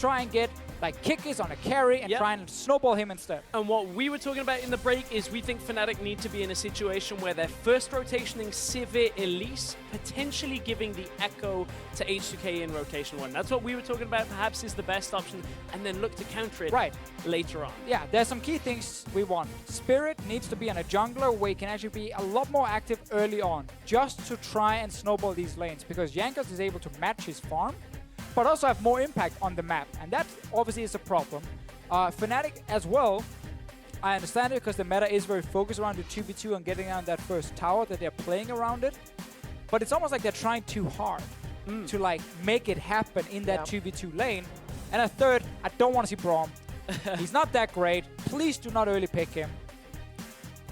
try and get like Kikis on a carry and try and snowball him instead. And what we were talking about in the break is we think Fnatic need to be in a situation where they're first rotationing Sivir Elise, potentially giving the Echo to H2K in rotation 1. That's what we were talking about, perhaps is the best option, and then look to counter it later on. Yeah, there's some key things we want. Spirit needs to be on a jungler where he can actually be a lot more active early on, just to try and snowball these lanes, because Jankos is able to match his farm, but also have more impact on the map, and that obviously is a problem. Fnatic as well, I understand it because the meta is very focused around the 2v2 and getting on that first tower, that they're playing around it, but it's almost like they're trying too hard to like make it happen in that 2v2 lane. And a third, I don't want to see Braum. He's not that great. Please do not early pick him.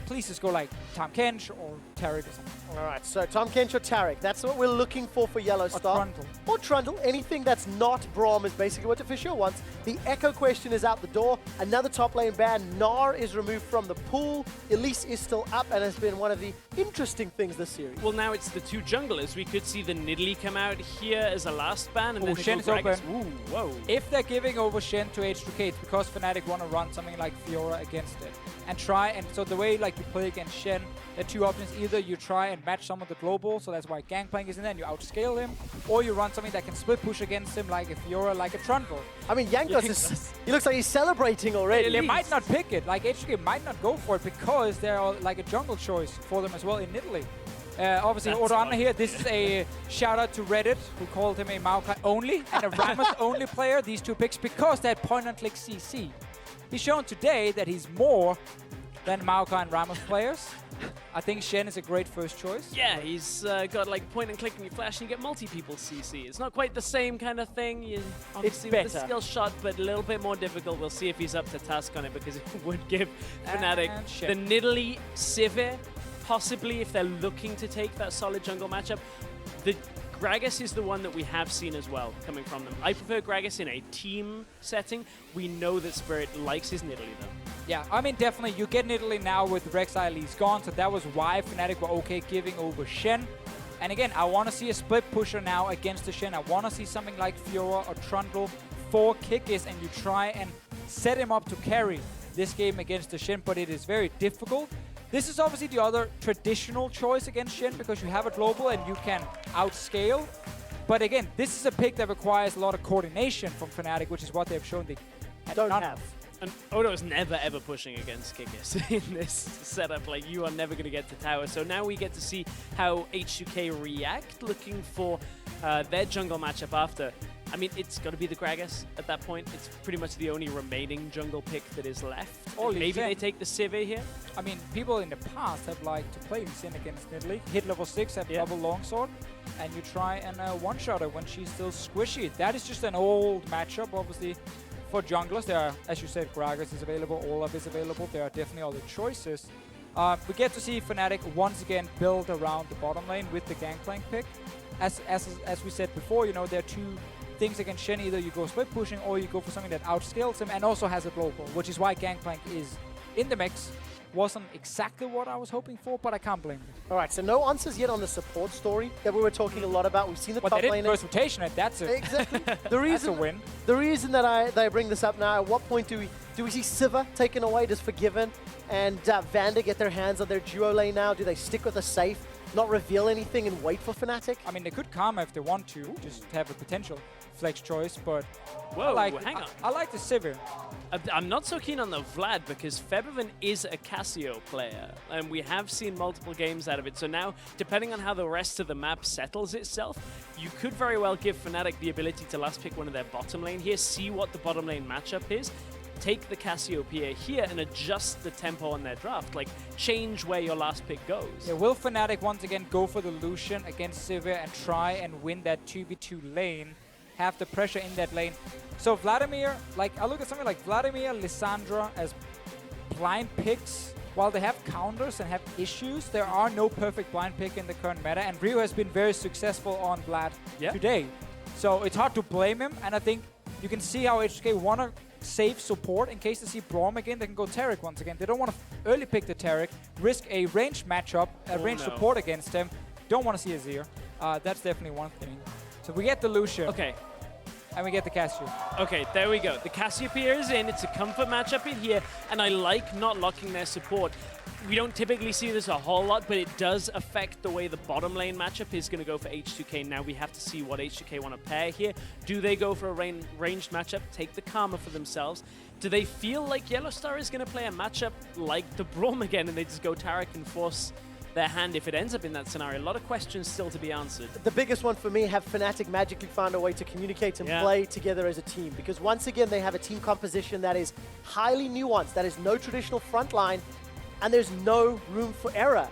Please just go like Tahm Kench or Taric or something. Alright, so Tahm Kench or Taric, that's what we're looking for YellowStar. Or Trundle. Or Trundle. Anything that's not Braum is basically what Deficio wants. The Echo question is out the door. Another top lane ban. Gnar is removed from the pool. Elise is still up and has been one of the interesting things this series. Well, now it's the two junglers. We could see the Nidalee come out here as a last ban. And then Shen is open. Ooh, whoa. If they're giving over Shen to H2K, it's because Fnatic want to run something like Fiora against it. And try, and so the way like you play against Shen, there are two options. Either you try and match some of the global, so that's why Gangplank is in there and you outscale him, or you run something that can split push against him like a Fiora, like a Trundle. I mean, Jankos is, he looks like he's celebrating already. They might not pick it, like H2K might not go for it because they're like a jungle choice for them as well in Nidalee. Obviously, Odoamne here, this is a shout out to Reddit, who called him a Maokai only and a Ramos only player, these two picks, because they had point and click CC. He's shown today that he's more than Maokai and Ramos players. I think Shen is a great first choice. Yeah, he's got like point and click and you flash and you get multi-people CC. It's not quite the same kind of thing. You obviously with the skill shot, but a little bit more difficult. We'll see if he's up to task on it, because it would give Fnatic the Nidalee Sivir, possibly if they're looking to take that solid jungle matchup. The Gragas is the one that we have seen as well coming from them. I prefer Gragas in a team setting. We know that Spirit likes his Nidalee though. Yeah, I mean, definitely, you get Nidalee now with Rekkles gone, so that was why Fnatic were okay giving over Shen. And again, I want to see a split pusher now against the Shen. I want to see something like Fiora or Trundle for Kikis, and you try and set him up to carry this game against the Shen, but it is very difficult. This is obviously the other traditional choice against Shen, because you have a global and you can outscale. But again, this is a pick that requires a lot of coordination from Fnatic, which is what they've shown they don't have. And Odo is never ever pushing against Kikis in this setup. Like, you are never going to get to tower. So now we get to see how H2K react, looking for their jungle matchup after. I mean, it's got to be the Gragas at that point. It's pretty much the only remaining jungle pick that is left. Maybe they take the Sivir here. I mean, people in the past have liked to play Sin against Nidalee. Hit level 6, have double longsword, and you try and one-shot her when she's still squishy. That is just an old matchup, obviously. For junglers, there are, as you said, Gragas is available, Olaf is available. There are definitely other choices. We get to see Fnatic once again build around the bottom lane with the Gangplank pick. As we said before, you know, there are two things against Shen. Either you go split pushing or you go for something that outscales him and also has a global, which is why Gangplank is in the mix. Wasn't exactly what I was hoping for, but I can't blame them. All right, so no answers yet on the support story that we were talking a lot about. We've seen the top lane. But they lane. didn't first rotation it, that's it. Exactly. That's a win. The reason that I bring this up now, at what point do we see Sivir taken away? Does Febiven and Vander get their hands on their duo lane now? Do they stick with a safe, not reveal anything and wait for Fnatic? I mean, they could Karma if they want to, just have a potential flex choice, but whoa, hang on. I like the Sivir. I'm not so keen on the Vlad, because Febiven is a Cassio player, and we have seen multiple games out of it. So now, depending on how the rest of the map settles itself, you could very well give Fnatic the ability to last pick one of their bottom lane here, see what the bottom lane matchup is, take the Cassiopeia here and adjust the tempo on their draft, like change where your last pick goes. Yeah, will Fnatic once again go for the Lucian against Sivir and try and win that 2v2 lane, have the pressure in that lane? So Vladimir, like, I look at something like Vladimir, Lissandra as blind picks. While they have counters and have issues, there are no perfect blind pick in the current meta, and Rio has been very successful on Vlad today. So it's hard to blame him, and I think you can see how H2K want to save support in case they see Braum again. They can go Taric once again. They don't want to early pick the Taric, risk a ranged matchup, ranged support against him. Don't want to see Azir. That's definitely one thing. So we get the Lucian. Okay. and we get the Cassio. Okay, there we go. The Cassiopeia is in. It's a comfort matchup in here, and I like not locking their support. We don't typically see this a whole lot, but it does affect the way the bottom lane matchup is going to go for H2K. Now we have to see what H2K want to pair here. Do they go for a ranged matchup, take the Karma for themselves? Do they feel like YellowStar is going to play a matchup like the Braum again, and they just go Taric and force their hand if it ends up in that scenario? A lot of questions still to be answered. The biggest one for me, have Fnatic magically found a way to communicate and play together as a team? Because once again, they have a team composition that is highly nuanced, that is no traditional front line, and there's no room for error.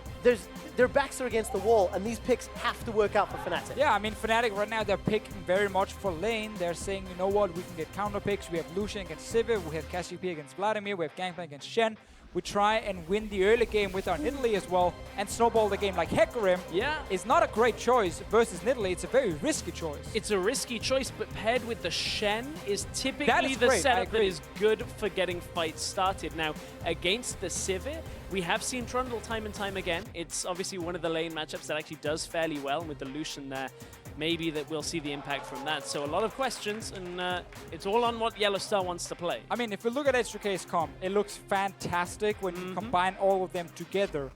Their backs are against the wall, and these picks have to work out for Fnatic. Yeah, I mean, Fnatic right now, they're picking very much for lane. They're saying, you know what, we can get counter picks. We have Lucian against Sivir, we have Cassiopeia against Vladimir, we have Gangplank against Shen. We try and win the early game with our Nidalee as well and snowball the game like Hecarim. Yeah. Is not a great choice versus Nidalee. It's a very risky choice. It's a risky choice, but paired with the Shen is typically the setup that is good for getting fights started. Now, against the Sivir, we have seen Trundle time and time again. It's obviously one of the lane matchups that actually does fairly well, and with the Lucian there, maybe that we'll see the impact from that. So a lot of questions, and it's all on what YellowStar wants to play. I mean, if we look at H2K's comp, it looks fantastic when you combine all of them together.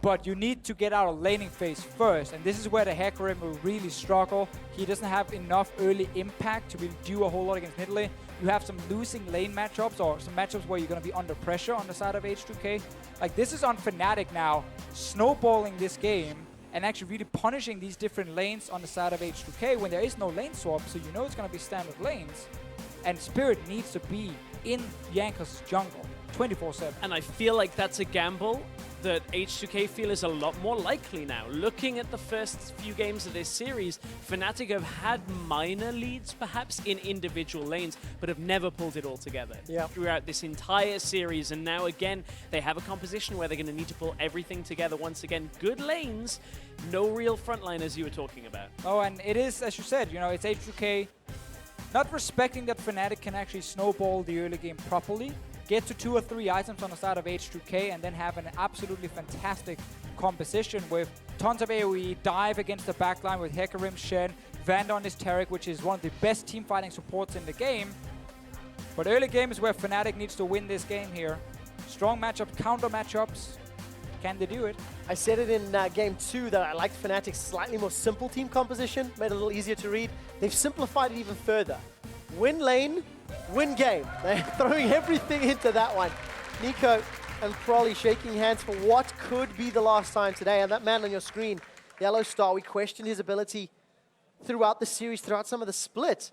But you need to get out of laning phase first, and this is where the Hecarim will really struggle. He doesn't have enough early impact to really do a whole lot against Nidalee. You have some losing lane matchups, or some matchups where you're going to be under pressure on the side of H2K. Like, this is on Fnatic now, snowballing this game, and actually really punishing these different lanes on the side of H2K when there is no lane swap, so you know it's going to be standard lanes. And Spirit needs to be in Jankos' jungle 24/7. And I feel like that's a gamble that H2K feel is a lot more likely now. Looking at the first few games of this series, Fnatic have had minor leads perhaps in individual lanes, but have never pulled it all together throughout this entire series. And now again, they have a composition where they're going to need to pull everything together once again. Good lanes, no real frontliners you were talking about. Oh, and it is, as you said, you know, it's H2K not respecting that Fnatic can actually snowball the early game properly, get to 2 or 3 items on the side of H2K, and then have an absolutely fantastic composition with tons of AoE, dive against the backline with Hecarim, Shen, Vander on his Taric, which is one of the best team fighting supports in the game. But early game is where Fnatic needs to win this game here. Strong matchup, counter matchups. Can they do it? I said it in game 2 that I liked Fnatic's slightly more simple team composition, made it a little easier to read. They've simplified it even further. Win lane, win game. They're throwing everything into that one. Nico and Crowley shaking hands for what could be the last time today. And that man on your screen, YellowStar, we questioned his ability throughout the series, throughout some of the split.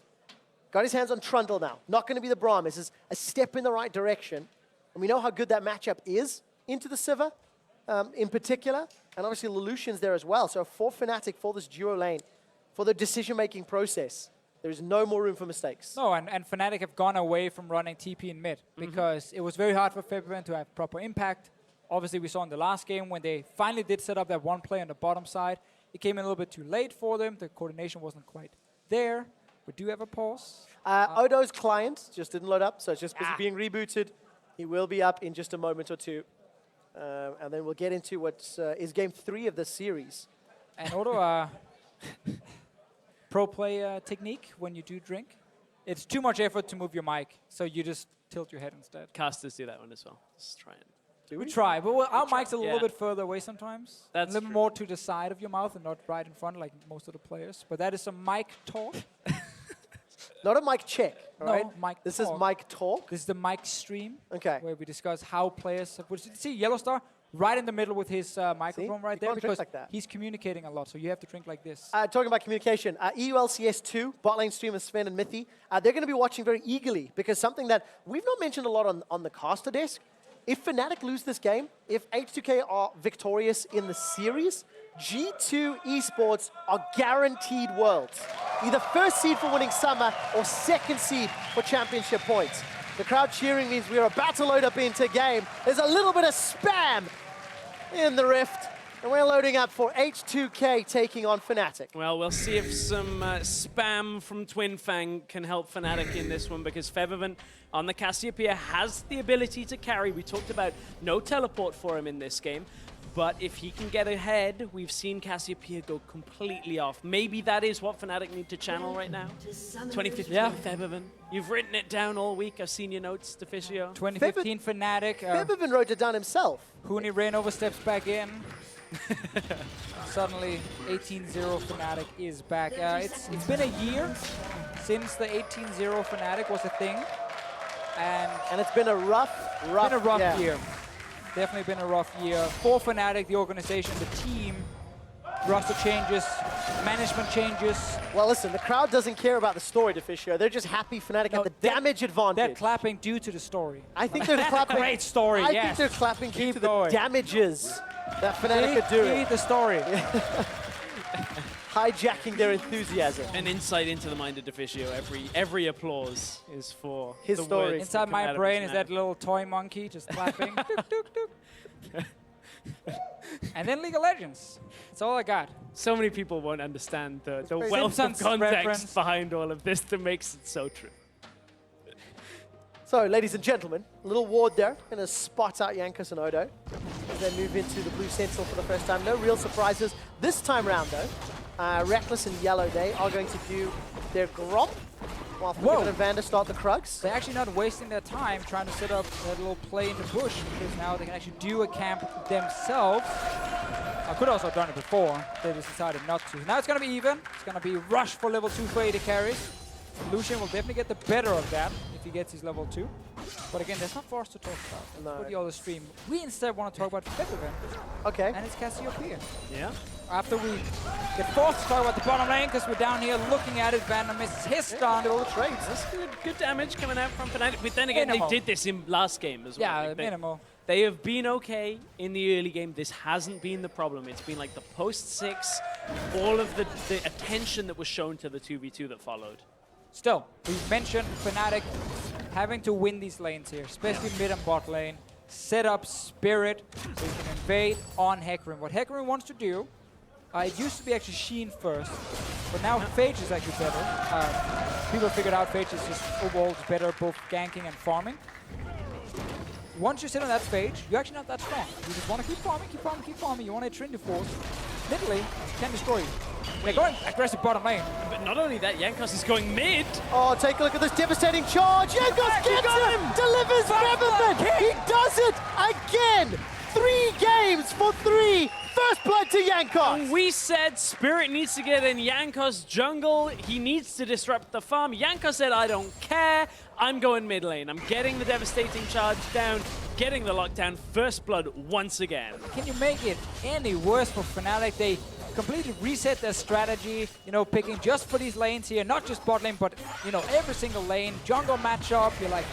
Got his hands on Trundle now. Not going to be the Braum. This is a step in the right direction. And we know how good that matchup is into the Sivir in particular. And obviously Lucian's there as well. So for Fnatic, for this duo lane, for the decision-making process, there is no more room for mistakes. No, and Fnatic have gone away from running TP in mid because it was very hard for Febiven to have proper impact. Obviously, we saw in the last game when they finally did set up that one play on the bottom side. It came in a little bit too late for them. The coordination wasn't quite there. We do have a pause. Odo's client just didn't load up, so it's just being rebooted. He will be up in just a moment or two. And then we'll get into what is game 3 of this series. And Odo, pro play technique when you do drink. It's too much effort to move your mic, so you just tilt your head instead. Casters do that one as well. Let's try it. We try, but our mic's a little bit further away sometimes. That's a little more to the side of your mouth and not right in front like most of the players. But that is some mic talk. Not a mic check, all right? No, mic This talk. is mic talk. This is the mic stream. Okay. Where we discuss how players have... See, YellowStar right in the middle with his microphone right there because like that. he's communicating a lot, so you have to drink like this. Talking about communication, LCS 2, bot lane streamers Sven and Mithy, they're going to be watching very eagerly because something that we've not mentioned a lot on the caster desk, if Fnatic lose this game, if H2K are victorious in the series, G2 eSports are guaranteed worlds. Either first seed for winning summer or second seed for championship points. The crowd cheering means we are about to load up into game. There's a little bit of spam in the Rift. And we're loading up for H2K taking on Fnatic. Well, we'll see if some spam from Twin Fang can help Fnatic in this one, because Febiven on the Cassiopeia has the ability to carry. We talked about no teleport for him in this game, But if he can get ahead, we've seen Cassiopeia go completely off. Maybe that is what Fnatic need to channel right now. 2015 Febiven. You've written it down all week. I've seen your notes, Deficio. 2015 Fnatic. Febiven wrote it down himself. Huni Rain oversteps back in. Suddenly, 18-0 Fnatic is back. It's been a year since the 18-0 Fnatic was a thing. And it's been a rough year. Definitely been a rough year for Fnatic, the organization, the team. Roster changes, management changes. Well, listen, the crowd doesn't care about the story, Deficio. They're just happy Fnatic had the damage advantage. They're clapping due to the story. I think they're clapping. Great story, I think they're clapping due to the damages that Fnatic are doing. The story. Hijacking their enthusiasm. An insight into the mind of Deficio. Every applause is for his story. Inside my brain is that little toy monkey just clapping. Dook, dook, dook. And then League of Legends. That's all I got. So many people won't understand the wealth of Simpsons context reference behind all of this that makes it so true. So, ladies and gentlemen, a little ward there. Going to spot out Jankos and Odo as they move into the blue Sentinel for the first time. No real surprises this time round, though. Rekkles and YellowStar are going to do their Gromp, while Febiven and Vander start the Krugs. They're actually not wasting their time trying to set up that little play in the bush, because now they can actually do a camp themselves. I could also have done it before. They just decided not to. Now it's going to be even. It's going to be rush for level 2 for AD carries. Lucian will definitely get the better of that if he gets his level 2. But again, that's not for us to talk about. For the other stream. We instead want to talk about Febiven. Okay. And it's Cassiopeia. Yeah. After we get forced to talk about the bottom lane, because we're down here looking at it, Vander misses his stun. All the trades. That's good damage coming out from Fnatic. But then again, Minimal. they did this in last game as well. Yeah, minimal. They have been okay in the early game. This hasn't been the problem. It's been like the post-6, all of the attention that was shown to the 2v2 that followed. Still, we've mentioned Fnatic having to win these lanes here, especially mid and bot lane. Set up Spirit so you can invade on Hecarim. What Hecarim wants to do, it used to be actually Shen first, but now Phage is actually better. People figured out Phage is just overall better both ganking and farming. Once you sit on that Phage, you're actually not that strong. You just want to keep farming, keep farming, keep farming. You want to Trinity Force. Nidalee can destroy you. They're going aggressive bottom lane. But not only that, Jankos is going mid. Oh, take a look at this devastating charge. Jankos gets him! Delivers Febiven! He does it again! 3 games for 3. First blood to Jankos. We said Spirit needs to get in Jankos jungle. He needs to disrupt the farm. Jankos said, I don't care. I'm going mid lane. I'm getting the devastating charge down, getting the lockdown. First blood once again. Can you make it any worse for Fnatic? They completely reset their strategy, you know, picking just for these lanes here, not just bot lane, but, you know, every single lane. Jungle matchup, you're like,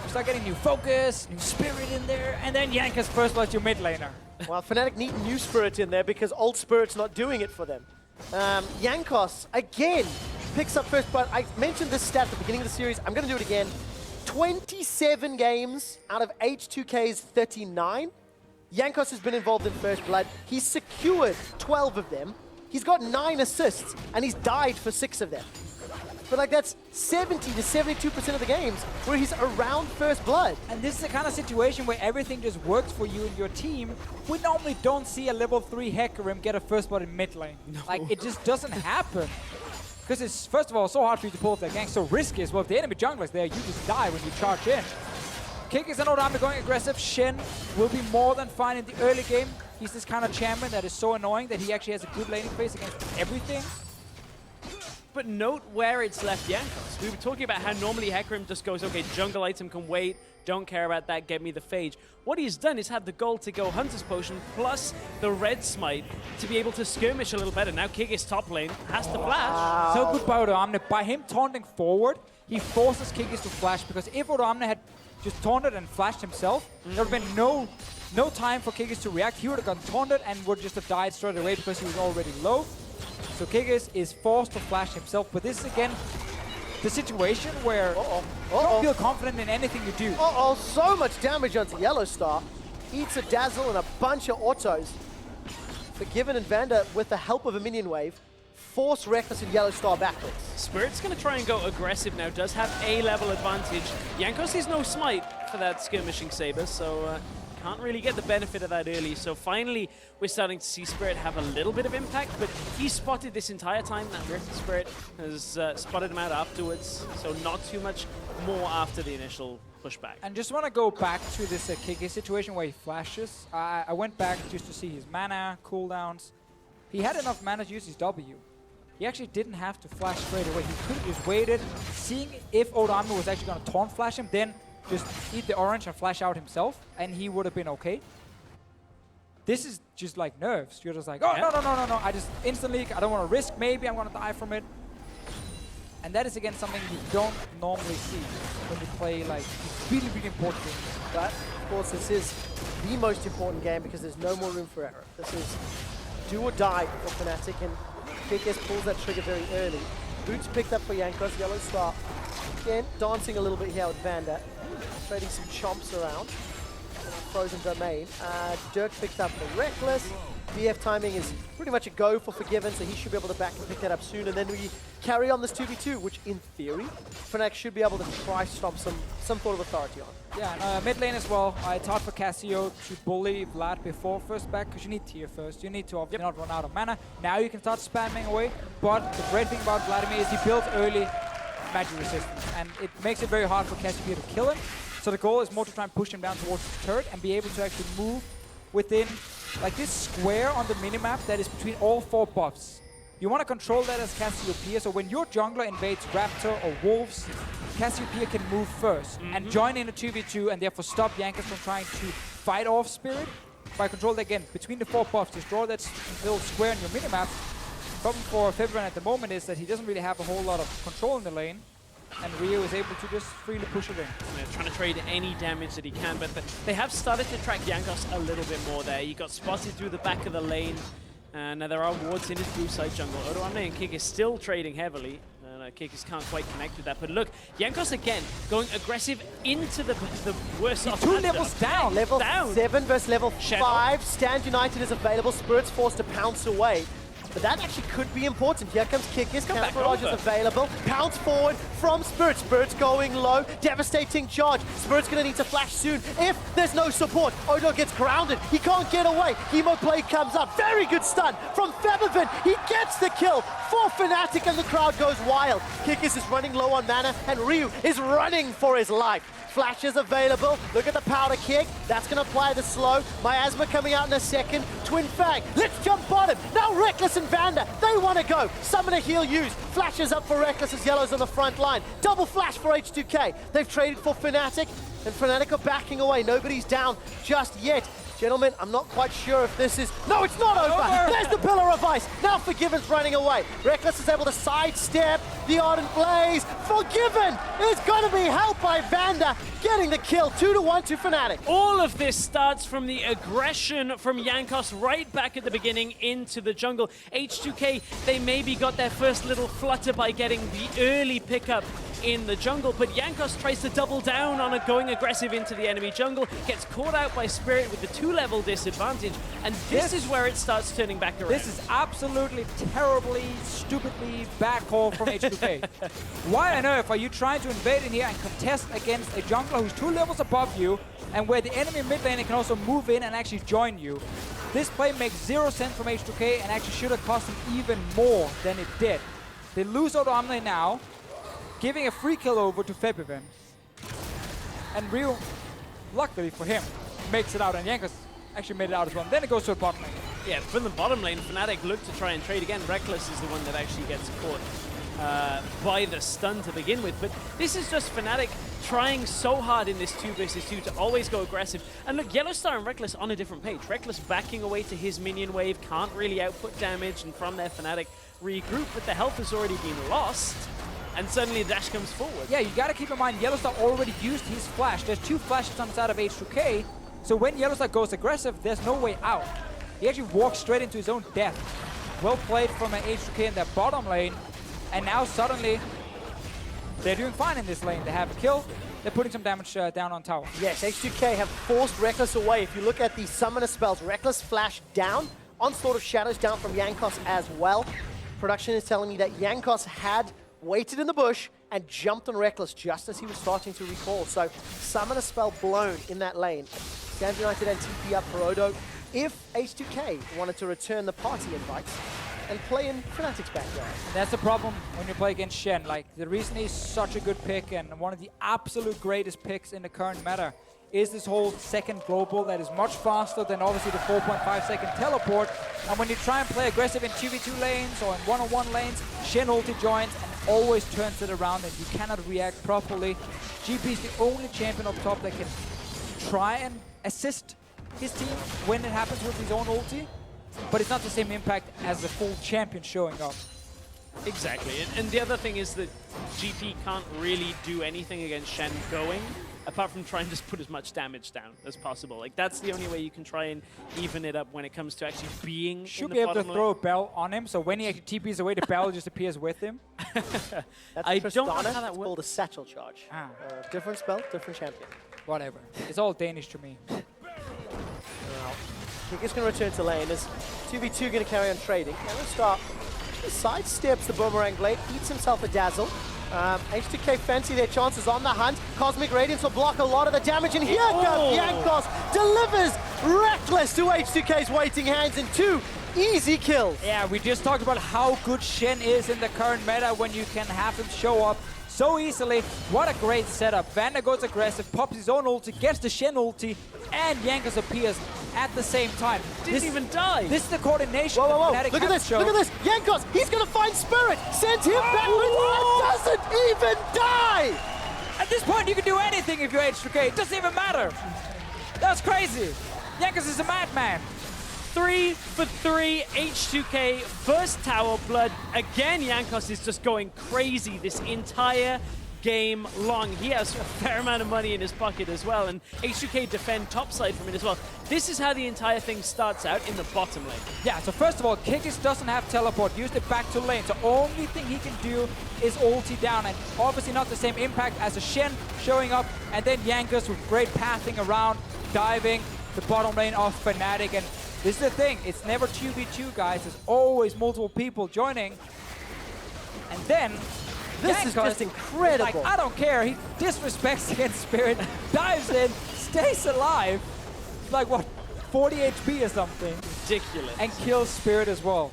you start getting new focus, new Spirit in there, and then Jankos first blood your mid laner. Well, Fnatic need new Spirit in there because old Spirit's not doing it for them. Jankos, again, picks up first blood. I mentioned this stat at the beginning of the series. I'm going to do it again. 27 games out of H2K's 39. Jankos has been involved in first blood. He's secured 12 of them. He's got 9 assists, and he's died for 6 of them. But like that's 70 to 72% of the games where he's around first blood. And this is the kind of situation where everything just works for you and your team. We normally don't see a level 3 Hecarim get a first blood in mid lane. No. Like, it just doesn't happen. Because it's, first of all, so hard for you to pull off that gank, so risky as well. If the enemy jungler's there, you just die when you charge in. Kikis and Odoamne going aggressive. Shen will be more than fine in the early game. He's this kind of champion that is so annoying that he actually has a good laning phase against everything. But note where it's left Jankos. We were talking about how normally Hecarim just goes, okay, jungle item can wait, don't care about that, get me the Phage. What he's done is had the goal to go Hunter's Potion plus the Red Smite to be able to skirmish a little better. Now Kikis top lane has to flash. So good by Odoamne. By him taunting forward, he forces Kikis to flash, because if Odoamne had just taunted and flashed himself, there would have been no time for Kikis to react. He would have gotten taunted and would just have died straight away because he was already low. So Kikis is forced to flash himself, but this is again the situation where you don't feel confident in anything you do. So much damage onto YellowStar. Eats a dazzle and a bunch of autos. Febiven and Vander, with the help of a minion wave, force Rekkles and YellowStar backwards. Spirit's going to try and go aggressive now, does have A level advantage. Jankos is no smite for that skirmishing saber, so can't really get the benefit of that early. So finally, we're starting to see Spirit have a little bit of impact, but he spotted this entire time. That Rift Spirit has spotted him out afterwards, so not too much more after the initial pushback. And just want to go back to this Kikis situation where he flashes. I went back just to see his mana, cooldowns. He had enough mana to use his W. He actually didn't have to flash straight away. He could have just waited, seeing if Odoamne was actually going to taunt flash him, then just eat the orange and flash out himself, and he would have been okay. This is just like nerves. You're just like, oh, yeah. No. I just instantly, I don't want to risk. Maybe I'm going to die from it. And that is, again, something you don't normally see when you play, like, really, really important games. But, of course, this is the most important game because there's no more room for error. This is do or die for Fnatic, and Kikis pulls that trigger very early. Boots picked up for Jankos, YellowStar. Again, dancing a little bit here with Vander. Trading some chomps around. Frozen domain. Dirk picked up for Rekkles. BF timing is pretty much a go for Febiven, so he should be able to back and pick that up soon. And then we carry on this 2v2, which in theory, Fnatic should be able to try stomp some sort of authority on. Yeah, and mid lane as well. It's hard for Cassio to bully Vlad before first back, because you need tier first. You need to obviously not run out of mana. Now you can start spamming away, but the great thing about Vladimir is he builds early magic resistance, and it makes it very hard for Cassiopeia to kill him. So the goal is more to try and push him down towards the turret and be able to actually move within like this square on the minimap that is between all 4 buffs. You want to control that as Cassiopeia, so when your jungler invades Raptor or Wolves, Cassiopeia can move first and join in a 2v2 and therefore stop Jankos from trying to fight off Spirit by control again between the 4 buffs. Just draw that little square in your minimap. Problem for Febiven at the moment is that he doesn't really have a whole lot of control in the lane, and Rio is able to just freely push it in. Yeah, trying to trade any damage that he can, but they have started to track Jankos a little bit more there. He got spotted through the back of the lane, and there are wards in his blue side jungle. Odoamne and Kikis still trading heavily. Kikis can't quite connect with that, but look, Jankos again going aggressive into the worst of 2 levels down. Level 7 versus level 5. Stand United is available. Spirit's forced to pounce away. But that actually could be important. Here comes Kikis, Barrage is available. Pounce forward from Spirit. Spirit's going low. Devastating charge. Spirit's going to need to flash soon if there's no support. Odo gets grounded. He can't get away. Hemo play comes up. Very good stun from Febiven. He gets the kill for Fnatic and the crowd goes wild. Kikis is running low on mana and Ryu is running for his life. Flash is available. Look at the powder kick. That's going to apply the slow. Miasma coming out in a second. Twin Fang. Let's jump bottom. Now Rekkles and Vander. They want to go. Summon a heal used. Flash is up for Rekkles as Yellow's on the front line. Double flash for H2K. They've traded for Fnatic. And Fnatic are backing away. Nobody's down just yet. Gentlemen, I'm not quite sure if this is... No, it's not over! There's the Pillar of Ice! Now Febiven's running away. Rekkles is able to sidestep the Ardent Blaze. Febiven is going to be helped by Vander, getting the kill. 2-1 to Fnatic. All of this starts from the aggression from Jankos right back at the beginning into the jungle. H2K, they maybe got their first little flutter by getting the early pickup in the jungle, but Jankos tries to double down on it, going aggressive into the enemy jungle, gets caught out by Spirit with the 2-level disadvantage, and this is where it starts turning back around. This is absolutely terribly, stupidly bad call from H2K. Why on earth are you trying to invade in here and contest against a jungler who's 2 levels above you, and where the enemy mid laner can also move in and actually join you? This play makes 0 sense from H2K and actually should have cost them even more than it did. They lose Odoamne now, giving a free kill over to Febiven. And Ryu, luckily for him, makes it out, and Jankos actually made it out as well. And then it goes to the bottom lane. Yeah, from the bottom lane, Fnatic look to try and trade again. Rekkles is the one that actually gets caught by the stun to begin with. But this is just Fnatic trying so hard in this 2 versus 2 to always go aggressive. And look, YellowStar and Rekkles on a different page. Rekkles backing away to his minion wave, can't really output damage, and from there Fnatic regroup, but the health has already been lost. And suddenly the dash comes forward. Yeah, you gotta keep in mind, YellowStar already used his flash. There's 2 flashes on the side of H2K, so when YellowStar goes aggressive, there's no way out. He actually walks straight into his own death. Well played from an H2K in that bottom lane, and now suddenly they're doing fine in this lane. They have a kill, they're putting some damage down on tower. Yes, H2K have forced Rekkles away. If you look at the summoner spells, Rekkles flash down, Onslaught of Shadows down from Jankos as well. Production is telling me that Jankos had waited in the bush and jumped on Rekkles just as he was starting to recall. So Summoner Spell blown in that lane. Stand United and TP up for Odo. If H2K wanted to return the party invites and play in Fnatic's backyard. That's the problem when you play against Shen. Like, the reason he's such a good pick and one of the absolute greatest picks in the current meta is this whole second global that is much faster than obviously the 4.5-second teleport. And when you try and play aggressive in 2v2 lanes or in one-on-one lanes, Shen ulti joins and always turns it around and you cannot react properly. GP is the only champion up top that can try and assist his team when it happens with his own ulti, but it's not the same impact as the full champion showing up. Exactly, and the other thing is that GP can't really do anything against Shen going, apart from trying to just put as much damage down as possible. Like, that's the only way you can try and even it up when it comes to actually being Should in the be able to bottom throw a lane. bell on him, so when he actually TPs away, the bell just appears with him. That's I don't know Tristana. how that It's works. called a satchel charge. Ah. Different spell, different champion. Whatever. It's all Danish to me. Kikis going to return to lane as 2v2 going to carry on trading. YellowStar sidesteps the boomerang blade, eats himself a dazzle. H2K fancy their chances on the hunt. Cosmic Radiance will block a lot of the damage, and here comes Jankos, delivers Rekkles to H2K's waiting hands in 2 easy kills. Yeah, we just talked about how good Shen is in the current meta when you can have him show up so easily. What a great setup. Vander goes aggressive, pops his own ulti, gets the Shen ulti, and Jankos appears at the same time. Didn't even die. This is the coordination Whoa, whoa, whoa. that Fnatic Look at have this, shown. look at this. Jankos, he's going to find Spirit. Send him backwards and doesn't even die. At this point, you can do anything if you're H2K. It doesn't even matter. That's crazy. Jankos is a madman. 3 for 3, H2K, first tower blood. Again, Jankos is just going crazy this entire game long. He has a fair amount of money in his pocket as well, and H2K defend topside from it as well. This is how the entire thing starts out in the bottom lane. Yeah, so first of all, Kikis doesn't have teleport, used it back to lane. So only thing he can do is ulti down, and obviously not the same impact as a Shen showing up, and then Jankos with great pathing around, diving the bottom lane of Fnatic. And this is the thing, it's never 2v2, guys. There's always multiple people joining. And then This Jankos is just incredible. Like, I don't care. He disrespects against Spirit, dives in, stays alive, like what, 40 HP or something, Ridiculous. and kills Spirit as well.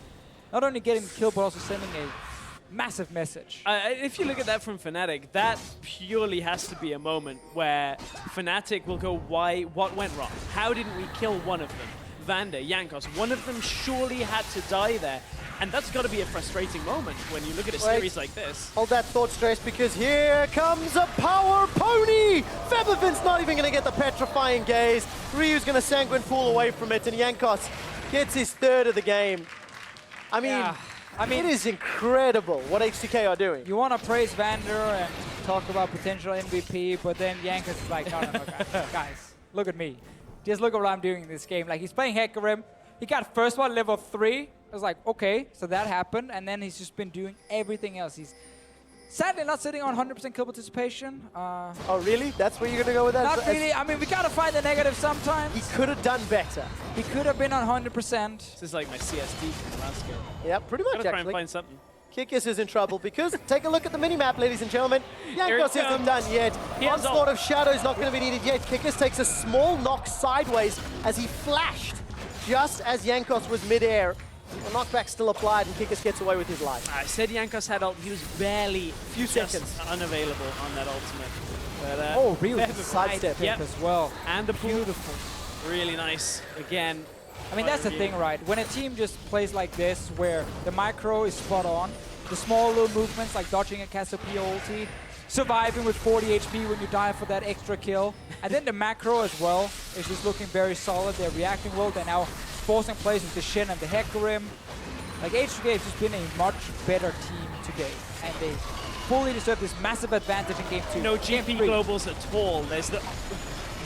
Not only getting killed, but also sending a massive message. If you look at that from Fnatic, that purely has to be a moment where Fnatic will go, what went wrong? How didn't we kill one of them? Vander, Jankos, one of them surely had to die there. And that's got to be a frustrating moment when you look at a series like this. Hold that thought, Stress, because here comes a power pony! Febiven's not even going to get the petrifying gaze. Ryu's going to sanguine fall away from it, and Jankos gets his third of the game. I mean, it is incredible what H2K are doing. You want to praise Vander and talk about potential MVP, but then Jankos is like, no, guys, look at me. Just look at what I'm doing in this game. Like, he's playing Hecarim. He got first one level 3. I was like, okay, so that happened. And then he's just been doing everything else. He's sadly not sitting on 100% kill participation. Oh, really? That's where you're going to go with that? Not really. I mean, we got to find the negative sometimes. He could have done better. He could have been on 100%. This is like my CSD from last game. Yeah, pretty much, Gotta try and actually. find something. Kikis is in trouble because, take a look at the minimap, ladies and gentlemen. Jankos isn't done yet. Onslaught of Shadow is not going to be needed yet. Kikis takes a small knock sideways as he flashed just as Jankos was mid-air. The knockback still applied, and Kikis gets away with his life. I said Jankos had ult. He was barely Few just seconds. unavailable on that ultimate. But, Oh, really? Febiven, Sidestep. Yep. As well. And the pool. Beautiful. Really nice. Again. I mean, that's the thing, right? When a team just plays like this, where the micro is spot on, the small little movements like dodging a Cassiopeia ulti, surviving with 40 HP when you die for that extra kill, and then the macro as well is just looking very solid. They're reacting well. They're now forcing plays with the Shen and the Hecarim. Like, H2K has just been a much better team today, and they fully deserve this massive advantage in Game 2. No Game GP 3. globals at all. There's the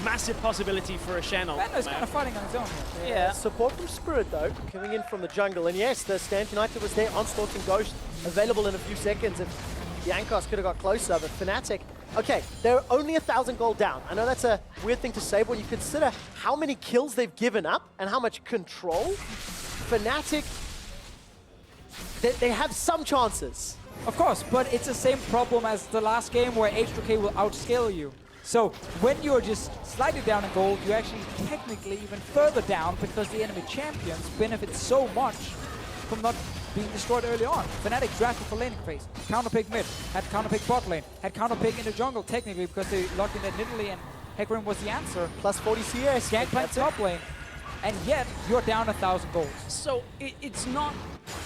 massive possibility for a Shen ult. Vander's kind of fighting on his own here. Yeah. Support from Spirit, though, coming in from the jungle. And yes, the Stand United was there, Onslaught and Ghost, available in a few seconds. And Jankos could have got closer, but Fnatic, okay, they're only 1,000 gold down. I know that's a weird thing to say, but when you consider how many kills they've given up and how much control, Fnatic, they have some chances. Of course, but it's the same problem as the last game where H2K will outscale you. So when you're just slightly down in gold, you're actually technically even further down because the enemy champions benefit so much from not being destroyed early on. Fnatic drafted for laning phase, counterpick mid, had counterpick bot lane, had counterpick in the jungle technically because they locked in that Nidalee and Hecarim was the answer. Plus 40 CS. Gangplank top lane. And yet, you're down 1,000 gold. So it's not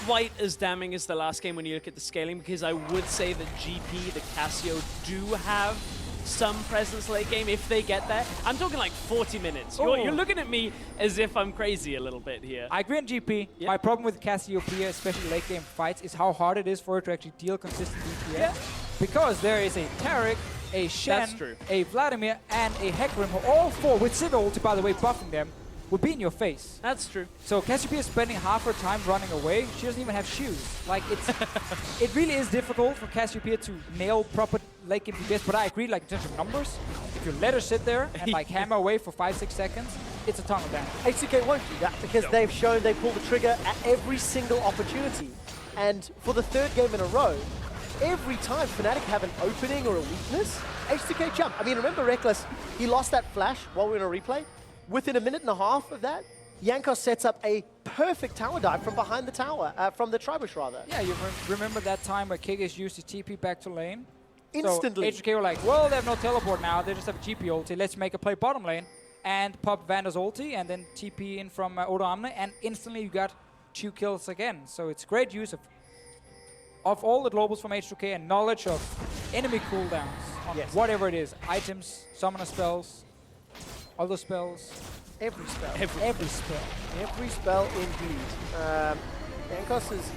quite as damning as the last game when you look at the scaling, because I would say that GP, the Cassio, do have some presence late game if they get there. I'm talking like 40 minutes. You're looking at me as if I'm crazy a little bit here. I agree on GP. Yep. My problem with Cassiopeia, especially late game fights, is how hard it is for her to actually deal consistent DPS. Yeah. Because there is a Taric, a Shen, a Vladimir, and a Hecarim, who all four, with Sivir ulti, by the way, buffing them, would be in your face. That's true. So Cassiopeia is spending half her time running away. She doesn't even have shoes. Like, it's it really is difficult for Cassiopeia to nail proper late game DPS, but I agree, like, in terms of numbers, if you let her sit there and like hammer away for 5-6 seconds, it's a ton of damage. H2K won't do that because they've shown they pull the trigger at every single opportunity. And for the third game in a row, every time Fnatic have an opening or a weakness, H2K jump. I mean, remember Rekkles, he lost that flash while we were in a replay. Within a minute and a half of that, Jankos sets up a perfect tower dive from behind the tower, from the Tribush rather. Yeah, you remember that time where Kikis used his TP back to lane? Instantly. So H2K were like, well, they have no teleport now, they just have a GP ulti, let's make a play bottom lane. And pop Vander's ulti, and then TP in from Odoamne, and instantly you got 2 kills again. So it's great use of all the globals from H2K and knowledge of enemy cooldowns on whatever it is. Items, summoner spells, other spells. Every spell. Every spell. Every spell indeed. Jankos is,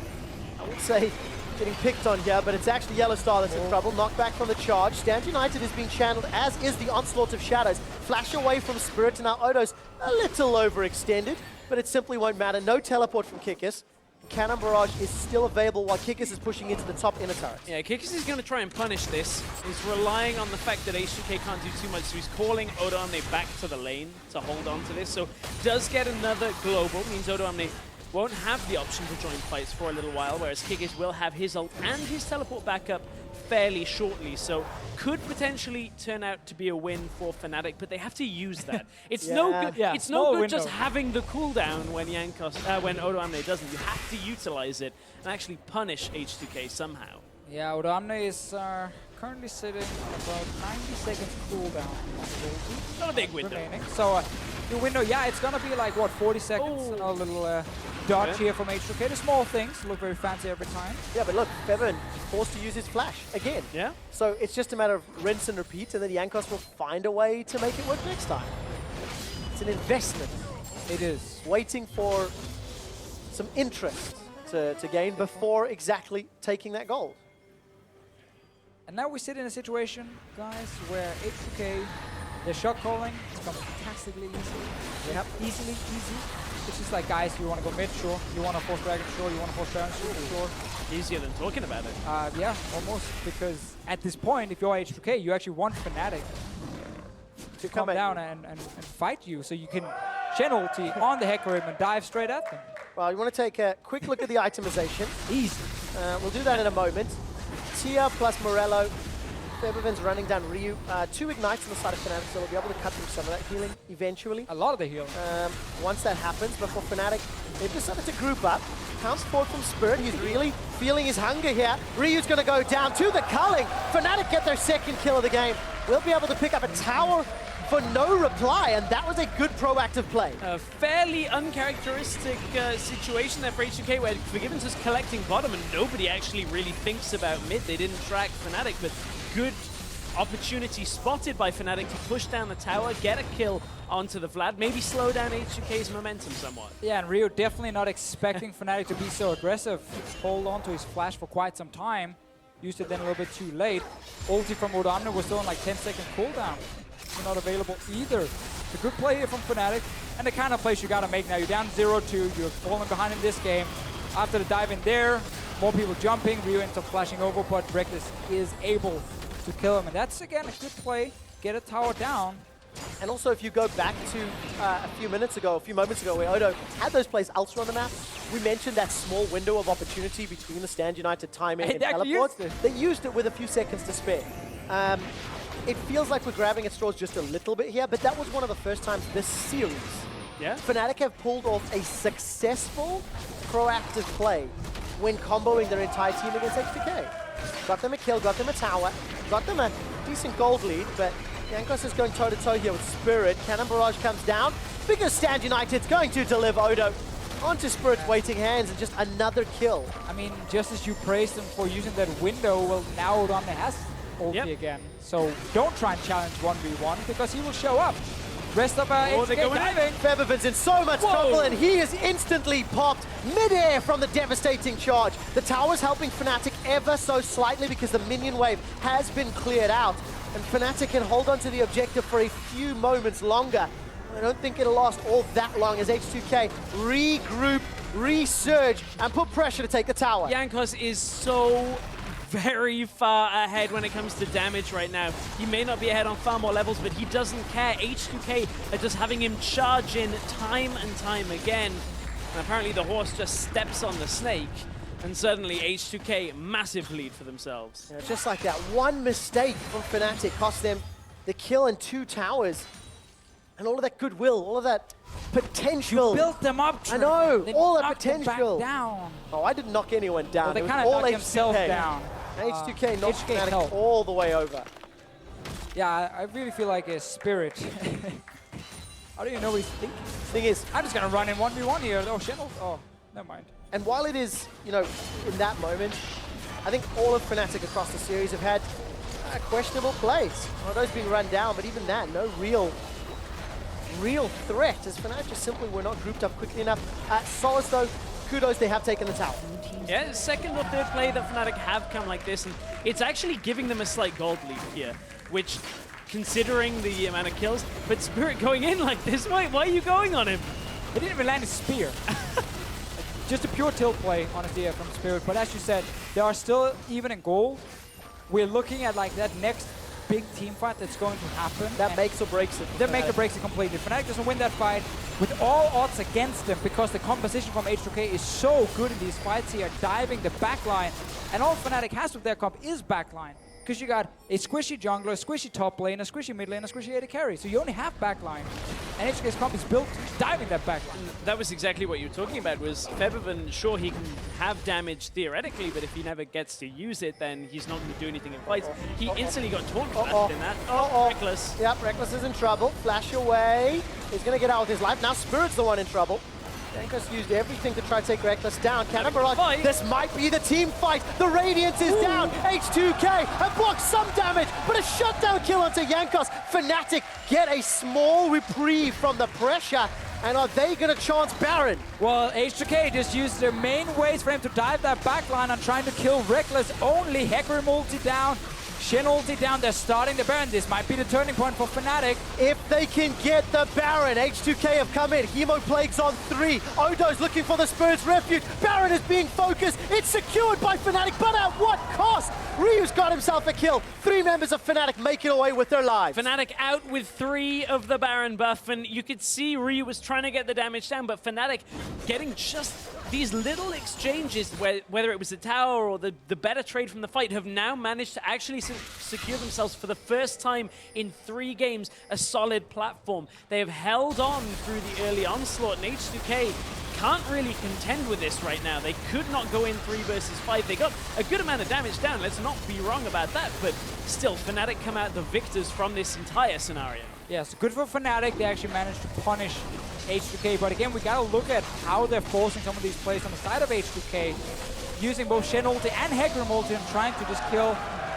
I would say, getting picked on here, but it's actually YellowStar that's in trouble. Knockback from the charge. Stand United is being channeled, as is the Onslaught of Shadows. Flash away from Spirit, and now Odo's a little overextended, but it simply won't matter. No teleport from Kikis. Cannon Barrage is still available while Kikis is pushing into the top inner turret. Yeah, Kikis is going to try and punish this. He's relying on the fact that H2K can't do too much, so he's calling Odoamne back to the lane to hold on to this. So does get another global, means Odoamne won't have the option to join fights for a little while, whereas Kikis will have his ult and his teleport back up fairly shortly, so could potentially turn out to be a win for Fnatic, but they have to use that. It's no good. Yeah, it's no good just having the cooldown when when Odoamne doesn't. You have to utilize it and actually punish H2K somehow. Yeah, Odoamne is currently sitting on about 90 seconds cooldown. Not a big window. Remaining. So the window, yeah, it's gonna be like what, 40 seconds, and a little dodge here from H2K. The small things look very fancy every time. Yeah, but look, Febiven forced to use his flash again. Yeah. So it's just a matter of rinse and repeat, and then Jankos will find a way to make it work next time. It's an investment. It is. Waiting for some interest to gain before exactly taking that gold. And now we sit in a situation, guys, where H2K, their shot calling comes fantastically easily. Yep. Easy. It's just like, guys, you want to go mid, sure. You want to force Dragon, sure. You want to force Baron, sure. Easier than talking about it. Yeah, almost. Because at this point, if you're H2K, you actually want Fnatic to come down and fight you, so you can Shen ulti on the Hecarim and dive straight at them. Well, you want to take a quick look at the itemization. Easy. We'll do that in a moment. Tia plus Morello. Febiven's running down Ryu. 2 ignites on the side of Fnatic, so they'll be able to cut through some of that healing eventually. A lot of the healing. Once that happens, but for Fnatic, they've decided to group up. Comes forward from Spirit. He's really feeling his hunger here. Ryu's going to go down to the culling. Fnatic get their second kill of the game. We'll be able to pick up a tower for no reply, and that was a good proactive play. A fairly uncharacteristic situation there for H2K, where Febiven's just collecting bottom and nobody actually really thinks about mid. They didn't track Fnatic, but good opportunity spotted by Fnatic to push down the tower, get a kill onto the Vlad, maybe slow down H2K's momentum somewhat. Yeah, and Ryu definitely not expecting Fnatic to be so aggressive. Hold on to his flash for quite some time. Used it then a little bit too late. Ulti from Odoamne was still on like 10-second cooldown. Not available either. A good play here from Fnatic, and the kind of plays you gotta make now. You're down 0-2, you're falling behind in this game. After the dive in there, more people jumping, Ryu ends up flashing over, but Rekkles is able to kill him. And that's, again, a good play. Get a tower down. And also, if you go back to a few moments ago, where Odo had those plays elsewhere on the map, we mentioned that small window of opportunity between the Stand United timing and They actually teleports. used it. They used it with a few seconds to spare. It feels like we're grabbing at straws just a little bit here, but that was one of the first times this series Fnatic have pulled off a successful, proactive play when comboing their entire team against H2K. Got them a kill, got them a tower, got them a decent gold lead, but Jankos is going toe-to-toe here with Spirit. Cannon Barrage comes down because Stand United's going to deliver Odo onto Spirit's waiting hands and just another kill. I mean, just as you praised him for using that window, well, now Odoamne has ulti again. So don't try and challenge 1v1 because he will show up. Rest of H2K Gaming. Febiven's in so much trouble, and he is instantly popped mid-air from the devastating charge. The tower's helping Fnatic ever so slightly because the minion wave has been cleared out, and Fnatic can hold on to the objective for a few moments longer. I don't think it'll last all that long as H2K regroup, resurge, and put pressure to take the tower. Jankos is so very far ahead when it comes to damage right now. He may not be ahead on far more levels, but he doesn't care. H2K are just having him charge in time and time again. And apparently the horse just steps on the snake. And suddenly H2K, massive lead for themselves. Yeah, just like that, one mistake from Fnatic cost them the kill and 2 towers. And all of that goodwill, all of that potential. You built them up, I know, they all that knocked them potential. Back down. Oh, I didn't knock anyone down. Well, they it was kind of all knocked H2K. themselves down. H2K knocked H2K Fnatic helped. all the way over. Yeah, I really feel like a Spirit. I don't even know what he's thinking. Thing is, I'm just going to run in 1v1 here. Oh, Shen. Oh, never mind. and while it is, you know, in that moment, I think all of Fnatic across the series have had questionable plays. Odo's being run down, but even that, no real threat, as Fnatic just simply were not grouped up quickly enough. Solace, though, kudos, they have taken the tower. Yeah, second or third play that Fnatic have come like this, and it's actually giving them a slight gold lead here, which, considering the amount of kills, but Spirit going in like this, why are you going on him? He didn't even land a spear. Just a pure tilt play, honestly, from Spirit. But as you said, they are still even in gold. We're looking at like that next big team fight that's going to happen. That makes or breaks it. That makes or breaks it completely. Fnatic doesn't win that fight with all odds against them because the composition from H2K is so good in these fights here, diving the backline. And all Fnatic has with their comp is backline. Because you got a squishy jungler, a squishy top lane, a squishy mid lane, a squishy AD carry. So you only have backline. And H2K's comp is built diving that backline. That was exactly what you were talking about, was Febiven, sure, he can have damage theoretically, but if he never gets to use it, then he's not going to do anything in fights. He instantly got torn in that. Rekkles. Yep, Rekkles is in trouble. Flash away. He's going to get out with his life. Now Spirit's the one in trouble. Jankos used everything to try to take Rekkles down. Cannon Barrage. This might be the team fight. The Radiance is down. H2K have blocked some damage, but a shutdown kill onto Jankos. Fnatic get a small reprieve from the pressure. And are they going to chance Baron? Well, H2K just used their main ways for him to dive that backline on trying to kill Rekkles only. Hecarim ulti down. Shen ulti down, they're starting the Baron. This might be the turning point for Fnatic. If they can get the Baron, H2K have come in. Hemo Plague's on 3. Odo's looking for the Spirit's Refuge. Baron is being focused. It's secured by Fnatic, but at what cost? Ryu's got himself a kill. 3 members of Fnatic making away with their lives. Fnatic out with 3 of the Baron buff, and you could see Ryu was trying to get the damage down, but Fnatic getting just these little exchanges, whether it was the tower or the better trade from the fight, have now managed to actually secure themselves for the first time in 3 games a solid platform. They have held on through the early onslaught, and H2K can't really contend with this right now. They could not go in 3 versus 5. They got a good amount of damage down, let's not be wrong about that, but still, Fnatic come out the victors from this entire scenario. Yes, good for Fnatic. They actually managed to punish H2K, but again, we gotta look at how they're forcing some of these plays on the side of H2K, using both Shen ulti and Hecarim ulti and trying to just kill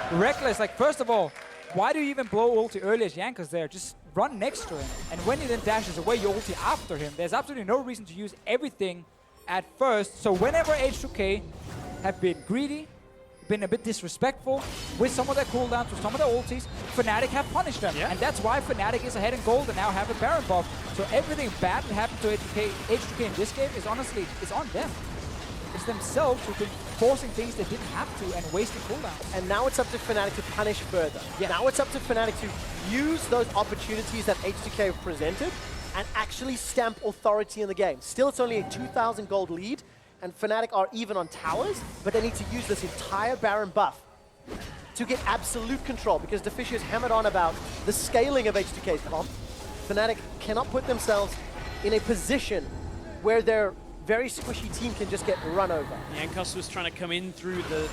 Rekkles. Like, first of all, why do you even blow ulti early as Jankos there? Just run next to him. And when he then dashes away, you ulti after him. There's absolutely no reason to use everything at first. So whenever H2K have been greedy, been a bit disrespectful with some of their cooldowns, with some of their ultis, Fnatic have punished them. Yeah. And that's why Fnatic is ahead in gold and now have a Baron buff. So everything bad that happened to H2K in this game is honestly, it's on them. It's themselves who've been forcing things they didn't have to and wasting cooldowns. And now it's up to Fnatic to punish further. Yeah. Now it's up to Fnatic to use those opportunities that H2K have presented and actually stamp authority in the game. Still, it's only a 2,000 gold lead. and Fnatic are even on towers, but they need to use this entire Baron buff to get absolute control, because Deficio's hammered on about the scaling of H2K's comp. Fnatic cannot put themselves in a position where their very squishy team can just get run over. Jankos was trying to come in through the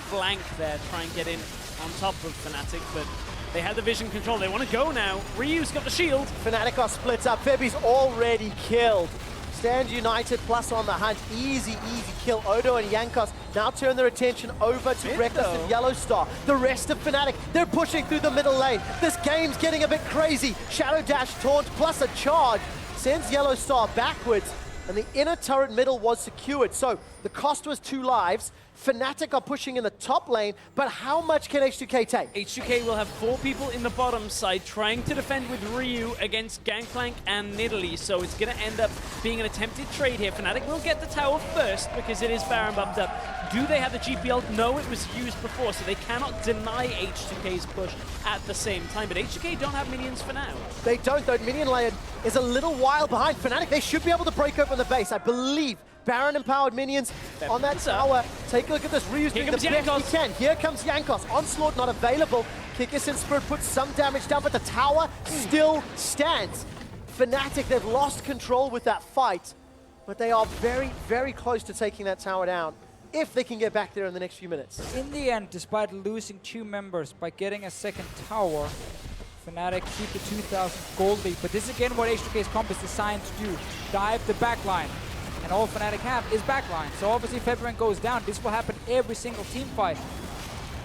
flank there, try and get in on top of Fnatic, but they had the vision control. They want to go now. Ryu's got the shield. Fnatic are split up. Febi's already killed. Stand United plus on the hunt. Easy kill. Odo and Jankos now turn their attention over to Rekkles and YellowStar. The rest of Fnatic, they're pushing through the middle lane. This game's getting a bit crazy. Shadow Dash taunt plus a charge sends YellowStar backwards, and the inner turret middle was secured. So the cost was 2 lives. Fnatic are pushing in the top lane, but how much can H2K take? H2K will have 4 people in the bottom side trying to defend with Ryu against Gangplank and Nidalee, so it's going to end up being an attempted trade here. Fnatic will get the tower first because it is Baron bumped up. Do they have the GPL? No, it was used before, so they cannot deny H2K's push at the same time, but H2K don't have minions for now. They don't, though. Minion lane is a little while behind. Fnatic, they should be able to break open the base, I believe. Baron-empowered minions on that tower. Take a look at this. Ryu's doing the best he can. Here comes Jankos. Onslaught not available. Kikis and Spirit put some damage down, but the tower still stands. Fnatic, they've lost control with that fight, but they are very close to taking that tower down if they can get back there in the next few minutes. In the end, despite losing 2 members, by getting a second tower, Fnatic keep the 2,000 gold lead. But this is again what H2K's comp is designed to do. Dive the backline. And all Fnatic have is backline. So obviously if Febiven goes down, this will happen every single team fight.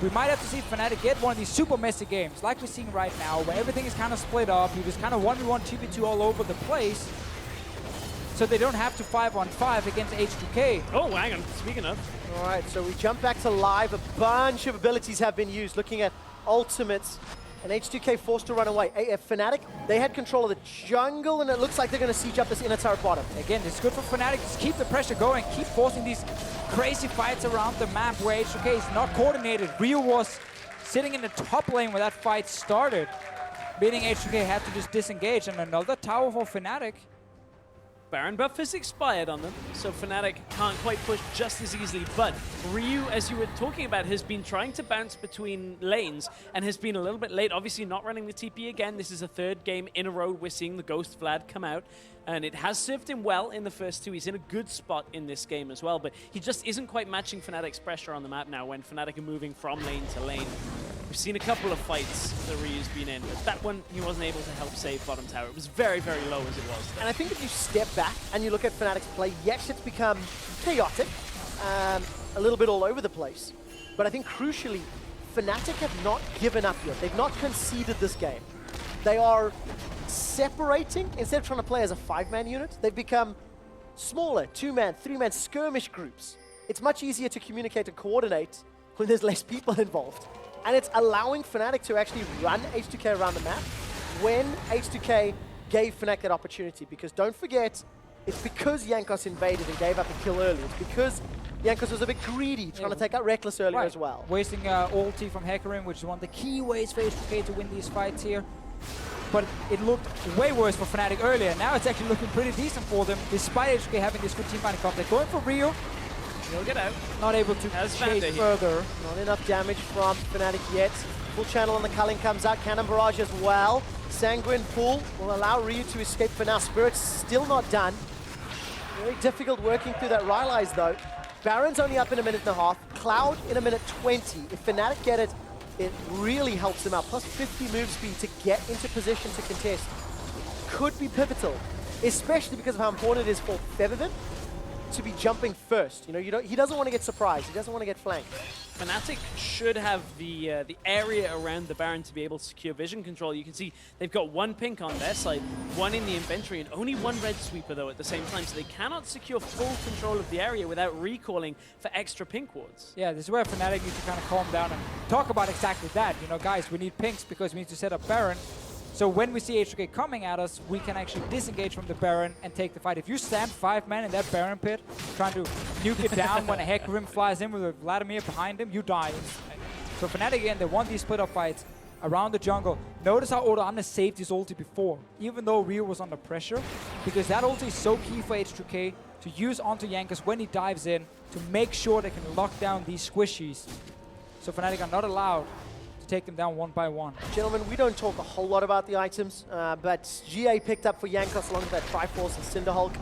We might have to see Fnatic get one of these super messy games, like we're seeing right now, where everything is kind of split up. You just kind of 1v1, 2v2 all over the place. So they don't have to 5-on-5 against H2K. Oh, hang on. Speaking of. All right, so we jump back to live. A bunch of abilities have been used, looking at ultimates. And H2K forced to run away. Fnatic, they had control of the jungle, and it looks like they're going to siege up this inner turret bottom. Again, it's good for Fnatic. Just keep the pressure going. Keep forcing these crazy fights around the map where H2K is not coordinated. Ryu was sitting in the top lane where that fight started, meaning H2K had to just disengage. And another tower for Fnatic. Baron buff has expired on them, so Fnatic can't quite push just as easily, but Ryu, as you were talking about, has been trying to bounce between lanes and has been a little bit late, obviously not running the TP again. This is a 3rd game in a row we're seeing the Ghost Vlad come out, and it has served him well in the first 2. He's in a good spot in this game as well, but he just isn't quite matching Fnatic's pressure on the map now when Fnatic are moving from lane to lane. We've seen a couple of fights that Ryu's been in, but that one he wasn't able to help save bottom tower. It was very low as it was. And I think if you step back and you look at Fnatic's play, yes, it's become chaotic, a little bit all over the place. But I think crucially, Fnatic have not given up yet. They've not conceded this game. They are separating, instead of trying to play as a 5-man unit, they've become smaller, 2-man, 3-man skirmish groups. It's much easier to communicate and coordinate when there's less people involved. And it's allowing Fnatic to actually run H2K around the map when H2K gave Fnatic that opportunity. Because don't forget, it's because Jankos invaded and gave up a kill early. It's because Jankos was a bit greedy, trying to take out Rekkles earlier as well. Wasting ulti from Hecarim, which is one of the key ways for H2K to win these fights here. But it looked way worse for Fnatic earlier. Now it's actually looking pretty decent for them, despite H2K having this good team fighting comp. They're going for Ryu. He'll get out. Not able to chase further. Not enough damage from Fnatic yet. Full channel on the culling comes out. Cannon barrage as well. Sanguine Pool will allow Ryu to escape for now. Spirit's still not done. Very difficult working through that Rylai's though. Baron's only up in a minute and a half. Cloud in a minute 20. If Fnatic get it, it really helps them out. Plus 50 move speed to get into position to contest could be pivotal, especially because of how important it is for Febiven to be jumping first. You know, he doesn't want to get surprised. He doesn't want to get flanked. Fnatic should have the area around the Baron to be able to secure vision control. You can see they've got 1 pink on their side, 1 in the inventory, and only 1 red sweeper though at the same time. So they cannot secure full control of the area without recalling for extra pink wards. Yeah, this is where Fnatic needs to kind of calm down and talk about exactly that. You know, guys, we need pinks because we need to set up Baron. So when we see H2K coming at us, we can actually disengage from the Baron and take the fight. If you stand 5-man in that Baron pit, trying to nuke it down when a Hecarim flies in with a Vladimir behind him, you die. So Fnatic, again, they want these split-up fights around the jungle. Notice how Odoamne saved his ulti before, even though Ryu was under pressure, because that ulti is so key for H2K to use onto Jankos when he dives in to make sure they can lock down these squishies. So Fnatic are not allowed to take them down one by one. Gentlemen, we don't talk a whole lot about the items, but GA picked up for Jankos along with that Triforce and Cinderhulk.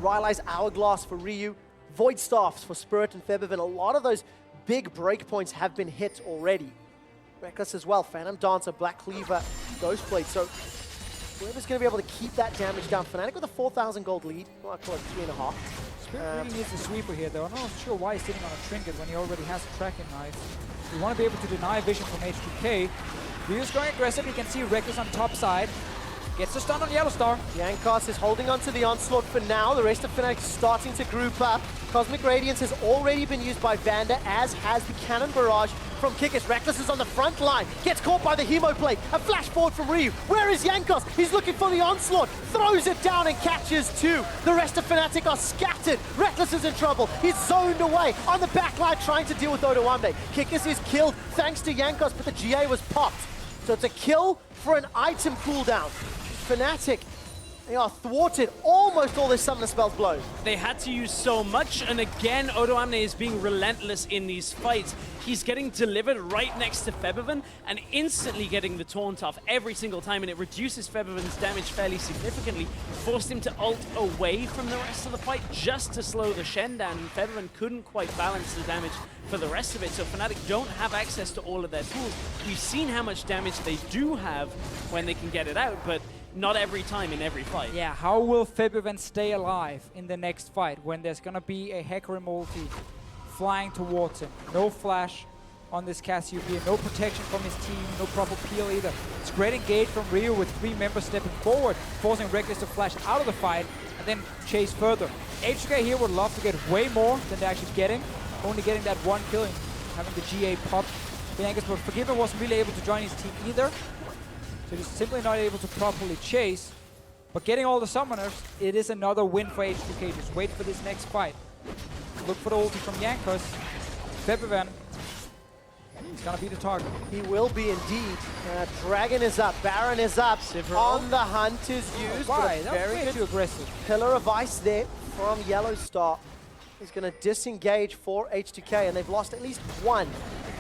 Rylai's Hourglass for Ryu. Void Staffs for Spirit and Febiven. A lot of those big breakpoints have been hit already. Rekkles as well. Phantom Dancer, Black Cleaver, Ghostblade. So whoever's going to be able to keep that damage down. Fnatic with a 4,000 gold lead. Well, I call it 3.5. Spirit really needs a sweeper here, though. I'm not sure why he's sitting on a trinket when he already has a tracking knife. We want to be able to deny vision from H2k. Ryu's going aggressive. You can see Rekkles on top side. Gets the stun on YellowStar. Jankos is holding on to the onslaught for now. The rest of Fnatic starting to group up. Cosmic Radiance has already been used by Vander, as has the Cannon Barrage from Kikis. Rekkles is on the front line. Gets caught by the Hemo Plate. A flash forward from Ryu. Where is Jankos? He's looking for the onslaught. Throws it down and catches two. The rest of Fnatic are scattered. Rekkles is in trouble. He's zoned away on the back line trying to deal with Odoamne. Kikis is killed thanks to Jankos, but the GA was popped. So it's a kill for an item cooldown. Fnatic, they are thwarted. Almost all their summoner spells blown. They had to use so much, and again, Odoamne is being relentless in these fights. He's getting delivered right next to Febiven and instantly getting the taunt off every single time, and it reduces Febiven's damage fairly significantly. Forced him to ult away from the rest of the fight just to slow the Shen down, and Febiven couldn't quite balance the damage for the rest of it, so Fnatic don't have access to all of their tools. We've seen how much damage they do have when they can get it out, but not every time in every fight. Yeah, how will Febiven stay alive in the next fight when there's gonna be a Hecarim ulti flying towards him? No flash on this Cassiopeia, no protection from his team, no proper peel either. It's great engage from Ryu with 3 members stepping forward, forcing Rekkles to flash out of the fight and then chase further. H2K here would love to get way more than they're actually getting, only getting that 1 kill and having the GA pop. But Febiven wasn't really able to join his team either. So he's simply not able to properly chase. But getting all the summoners, it is another win for H2K. Just wait for this next fight. Look for the ulti from Jankos. Febiven, he's gonna be the target. He will be indeed. Dragon is up, Baron is up. Sivir On the hunt is used. Why? But a That was very way good too aggressive. pillar of ice there from YellowStar. He's going to disengage for H2K, and they've lost at least one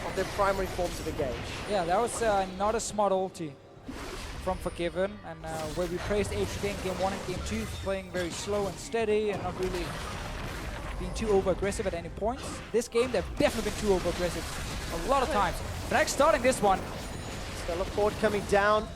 of their primary forms of engage. Yeah, that was not a smart ulti from Forgiven, and where we praised H2K in Game 1 and Game 2 for playing very slow and steady and not really being too over-aggressive at any points. This game, they've definitely been too over-aggressive a lot of times. Fnatic starting this one. Teleport coming down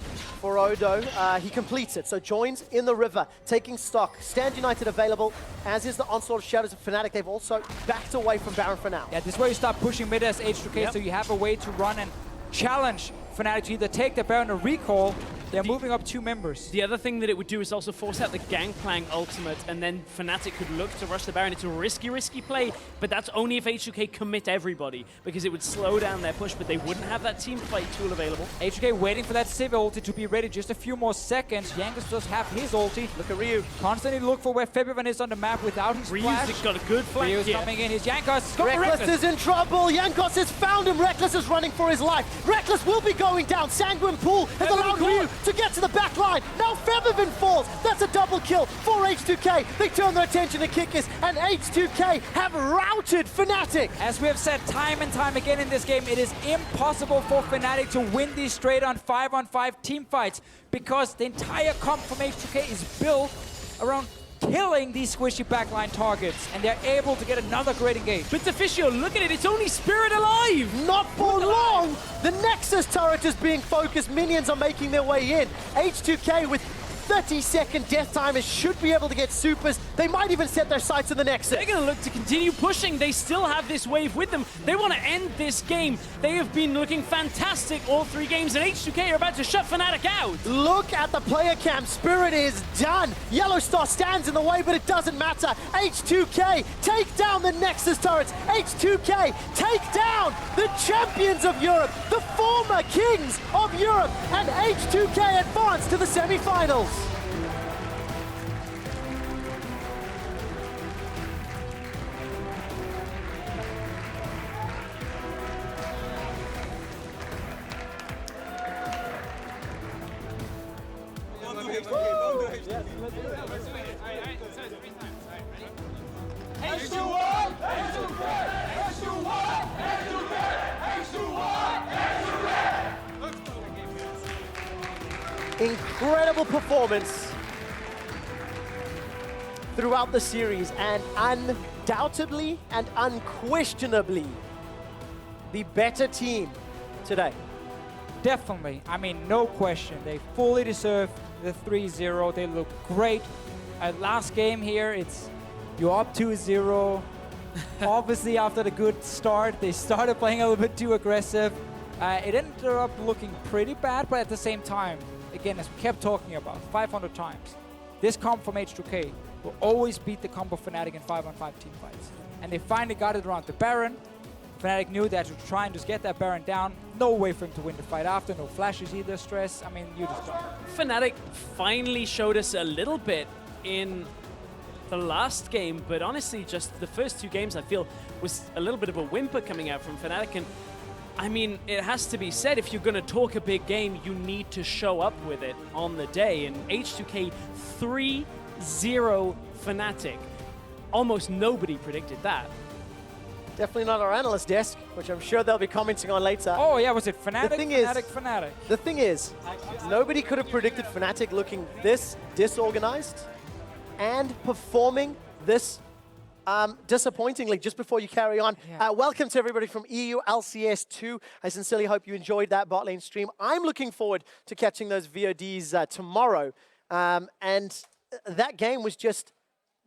for Odo. He completes it, so joins in the river, taking stock. Stand United available, as is the onslaught of Shadows of Fnatic. They've also backed away from Baron for now. Yeah, this is where you start pushing mid as H2K, so you have a way to run and challenge Fnatic to either take the Baron or recall. They're moving up 2 members. The other thing that it would do is also force out the Gangplank ultimate, and then Fnatic could look to rush the Baron. It's a risky play, but that's only if H2K commit everybody, because it would slow down their push, but they wouldn't have that team fight tool available. H2K waiting for that Sivir ulti to be ready. Just a few more seconds. Jankos does have his ulti. Look at Ryu. Constantly look for where Febiven is on the map without his flash. Ryu's got a good flank Ryu's here. coming in. He's Jankos. Rekkles is in trouble. Jankos has found him. Rekkles is running for his life. Rekkles will be going down. Sanguine Pool has allowed Ryu to get to the back line. Now Febiven falls. That's a double kill for H2K. They turn their attention to Kikis, and H2K have routed Fnatic. As we have said time and time again in this game, it is impossible for Fnatic to win these straight on 5-on-5 team fights because the entire comp from H2K is built around killing these squishy backline targets, and they're able to get another great engage. But Deficio, look at it, it's only Spirit alive! Not for long! The Nexus turret is being focused, minions are making their way in. H2K with 30-second death timers should be able to get supers. They might even set their sights on the Nexus. They're going to look to continue pushing. They still have this wave with them. They want to end this game. They have been looking fantastic all 3 games, and H2K are about to shut Fnatic out. Look at the player cam. Spirit is done. YellowStar stands in the way, but it doesn't matter. H2K take down the Nexus turrets. H2K take down the champions of Europe, the former kings of Europe, and H2K advance to the semi-finals. Incredible performance throughout the series, and undoubtedly and unquestionably the better team today. Definitely. I mean, no question. They fully deserve the 3-0. They look great. Last game here, you're up 2-0. Obviously, after the good start, they started playing a little bit too aggressive. It ended up looking pretty bad, but at the same time, again, as we kept talking about 500 times, this comp from H2K will always beat the comp of Fnatic in 5-on-5 team fights. And they finally got it around the Baron. Fnatic knew that to try and just get that Baron down. No way for him to win the fight after. No flashes either, stress. I mean, you just don't. Fnatic finally showed us a little bit in the last game, but honestly, just the first two games, I feel, was a little bit of a whimper coming out from Fnatic. And I mean, it has to be said, if you're going to talk a big game, you need to show up with it on the day. And H2K 3-0 Fnatic. Almost nobody predicted that. Definitely not our analyst desk, which I'm sure they'll be commenting on later. Oh yeah, was it Fnatic? The thing Fnatic. The thing is, nobody could have predicted Fnatic looking this disorganized and performing this disappointingly. Just before you carry on, welcome to everybody from EU LCS 2. I sincerely hope you enjoyed that bot lane stream. I'm looking forward to catching those VODs tomorrow. And that game was just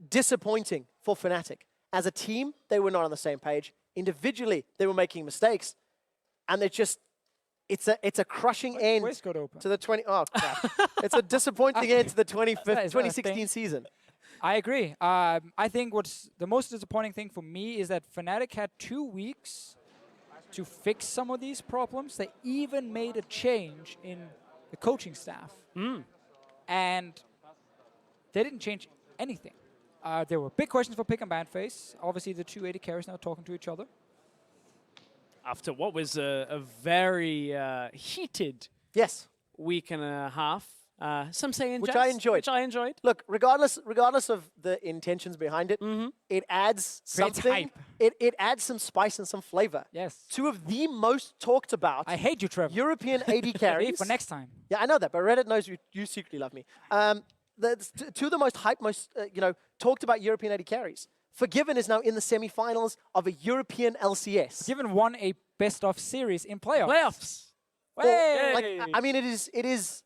disappointing for Fnatic. As a team, they were not on the same page. Individually, they were making mistakes. And they're just, it's a crushing end to the 20. Oh, crap. It's a disappointing end to the 2016 season. I agree. I think what's the most disappointing thing for me is that Fnatic had 2 weeks to fix some of these problems. They even made a change in the coaching staff. And they didn't change anything. There were big questions for pick and ban phase. Obviously, the two AD carries now talking to each other. After what was a very heated week and a half. Some say which I enjoyed. Look, regardless of the intentions behind it, it adds something. It adds some spice and some flavor. Yes. Two of the most talked about. I hate you, Trevor. European AD carries. For next time. Yeah, I know that, but Reddit knows you secretly love me. Two of the most hyped, talked about European AD carries. Febiven is now in the semi-finals of a European LCS. Febiven won a best-of series in playoffs. I mean, it is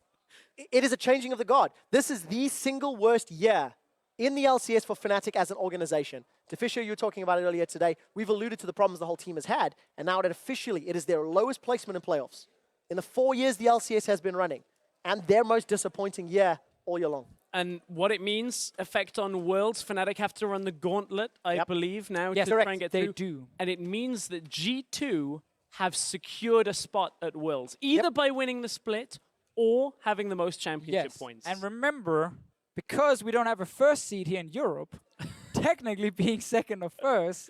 a changing of the guard. This is the single worst year in the LCS for Fnatic as an organization. Deficio, you were talking about it earlier today. We've alluded to the problems the whole team has had, and now it is their lowest placement in playoffs. In the 4 years the LCS has been running, and their most disappointing year all year long. And what it means, effect on Worlds, Fnatic have to run the gauntlet, I believe, now to try and get through. They do. And it means that G2 have secured a spot at Worlds, either by winning the split or having the most championship points. And remember, because we don't have a first seed here in Europe, technically being second or first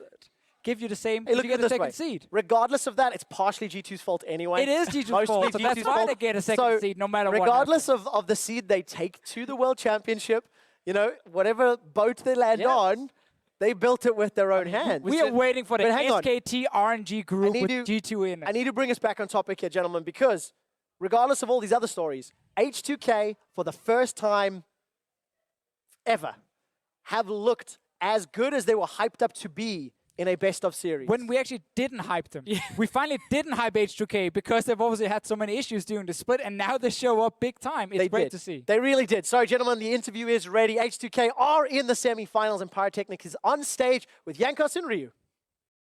give you the same, you get a second seed. Regardless of that, it's partially G2's fault anyway. It is G2's fault, so that's why they get a second seed no matter what. Regardless of the seed they take to the World Championship, whatever boat they land on, they built it with their own hands. We are waiting for the SKT RNG group with G2 in it. I need to bring us back on topic here, gentlemen, because regardless of all these other stories, H2K, for the first time ever, have looked as good as they were hyped up to be in a best-of series. When we actually didn't hype them. We finally didn't hype H2K because they've obviously had so many issues during the split, and now they show up big time. It's great to see. They really did. Sorry, gentlemen, the interview is ready. H2K are in the semi-finals, and Pyrotechnic is on stage with Jankos and Ryu.